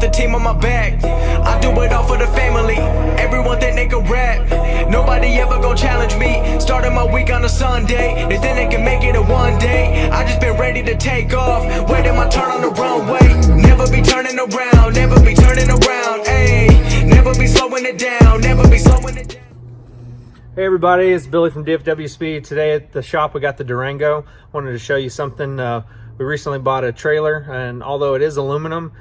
the team on my back. I do it all for the family. Everyone think they can rap. Nobody ever gon' challenge me. Starting my week on a Sunday. They think they can make it in one day. I just been ready to take off. Waiting my turn on the runway. Never be turning around. Never be turning around. Ayy. Never be slowing it down. Never be slowing it down. Hey everybody, it's Billy from DFW Speed. Today at the shop we got the Durango. Wanted to show you something. We recently bought a trailer, and although it is aluminum,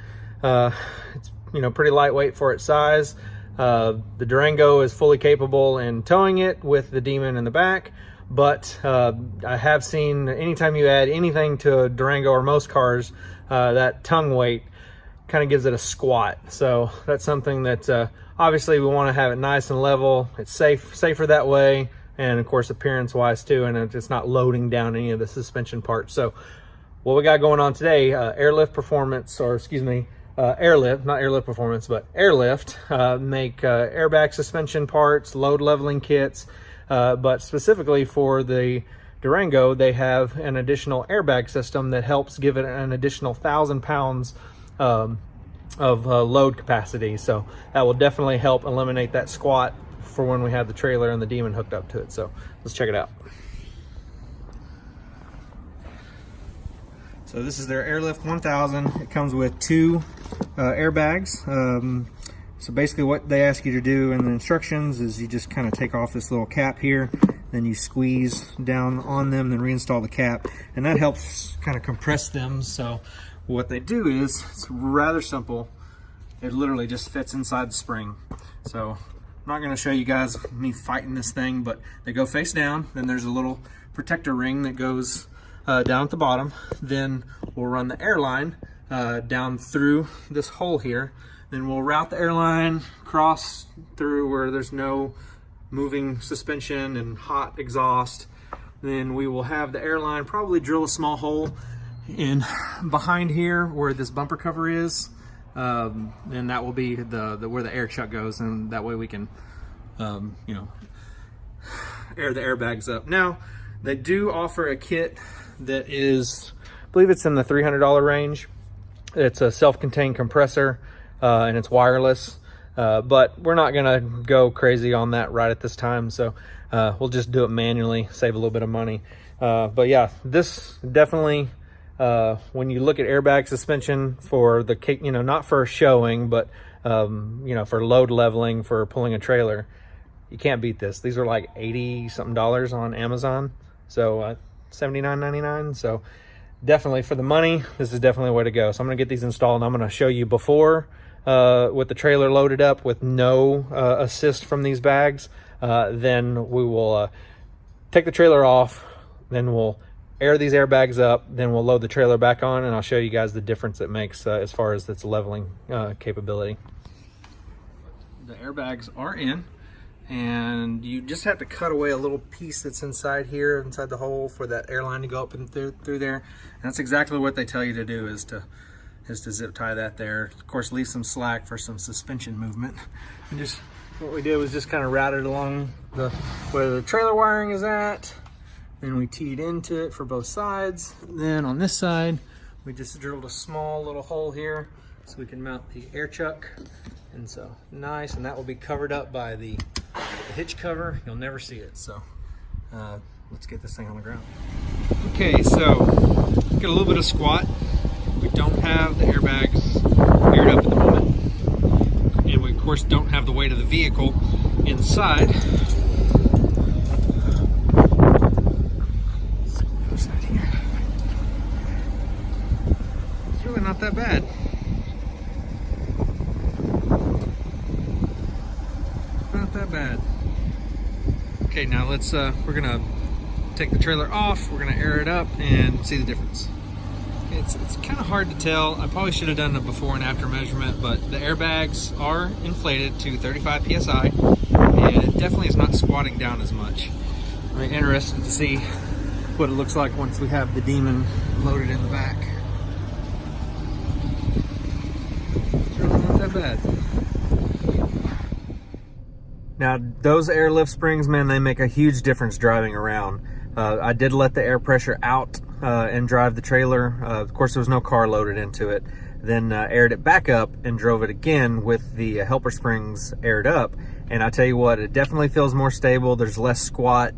it's pretty lightweight for its size. The Durango is fully capable in towing it with the Demon in the back, but I have seen anytime you add anything to a Durango or most cars, that tongue weight kind of gives it a squat. So that's something that obviously we want to have it nice and level. It's safer that way, and of course appearance wise too, and it's not loading down any of the suspension parts. So what we got going on today, Airlift Performance, or excuse me, Airlift, not Airlift Performance, but Airlift, make airbag suspension parts, load leveling kits, but specifically for the Durango, they have an additional airbag system that helps give it an additional 1,000 pounds of load capacity. So that will definitely help eliminate that squat for when we have the trailer and the Demon hooked up to it. So let's check it out. So this is their Airlift 1000. It comes with two airbags. So basically what they ask you to do in the instructions is you just kind of take off this little cap here, then you squeeze down on them, then reinstall the cap, and that helps kind of compress them. So what they do is, it's rather simple. It literally just fits inside the spring. So I'm not going to show you guys me fighting this thing, but they go face down. Then there's a little protector ring that goes down at the bottom. Then we'll run the airline down through this hole here. Then we'll route the airline cross through where there's no moving suspension and hot exhaust. Then we will have the airline probably drill a small hole in behind here where this bumper cover is, and that will be where the air chuck goes, and that way we can air the airbags up. Now they do offer a kit that is, I believe it's in the $300 range. It's a self-contained compressor, and it's wireless, but we're not gonna go crazy on that right at this time, so we'll just do it manually, save a little bit of money. But yeah, this definitely, when you look at airbag suspension for the, not for showing, but for load leveling, for pulling a trailer, you can't beat this. These are like 80 something dollars on Amazon, so $79.99. So definitely for the money, this is definitely the way to go. So I'm gonna get these installed, and I'm gonna show you before with the trailer loaded up with no assist from these bags. Then we will take the trailer off, then we'll air these airbags up, then we'll load the trailer back on, and I'll show you guys the difference it makes as far as its leveling capability. The airbags are in, and you just have to cut away a little piece that's inside here, inside the hole, for that airline to go up and through there. And that's exactly what they tell you to do, is to zip tie that there. Of course, leave some slack for some suspension movement. And just what we did was just kind of route it along where the trailer wiring is at. Then we teed into it for both sides. Then on this side, we just drilled a small little hole here so we can mount the air chuck. And so nice, and that will be covered up by the hitch cover. You'll never see it. So let's get this thing on the ground. Okay, so get a little bit of squat. We don't have the airbags aired up at the moment, and we of course don't have the weight of the vehicle inside. It's really not that bad. Not that bad. Okay, now let's we're gonna take the trailer off, we're gonna air it up and see the difference. It's kind of hard to tell. I probably should have done a before and after measurement, but the airbags are inflated to 35 psi, and it definitely is not squatting down as much. I'm interested to see what it looks like once we have the Demon loaded in the back. It's really not that bad. Now, those airlift springs, man, they make a huge difference driving around. I did let the air pressure out and drive the trailer. Of course, there was no car loaded into it. then aired it back up and drove it again with the helper springs aired up. And I tell you what, it definitely feels more stable. There's less squat.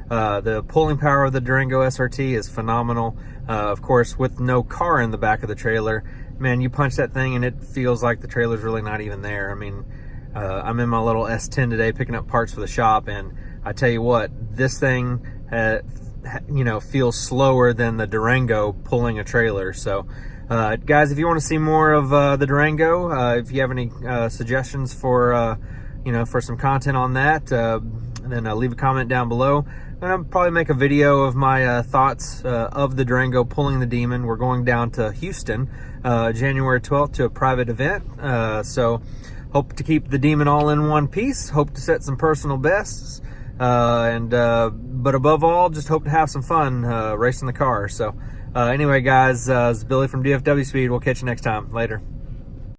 The pulling power of the Durango SRT is phenomenal. Of course, with no car in the back of the trailer, man, you punch that thing and it feels like the trailer's really not even there. I mean, I'm in my little S10 today picking up parts for the shop, and I tell you what, this thing, feels slower than the Durango pulling a trailer. So, guys, if you want to see more of the Durango, if you have any suggestions for for some content on that, then leave a comment down below. And I'll probably make a video of my thoughts of the Durango pulling the Demon. We're going down to Houston January 12th to a private event. So hope to keep the Demon all in one piece. Hope to set some personal bests. But above all, just hope to have some fun racing the car. So anyway, guys, it's Billy from DFW Speed. We'll catch you next time. Later.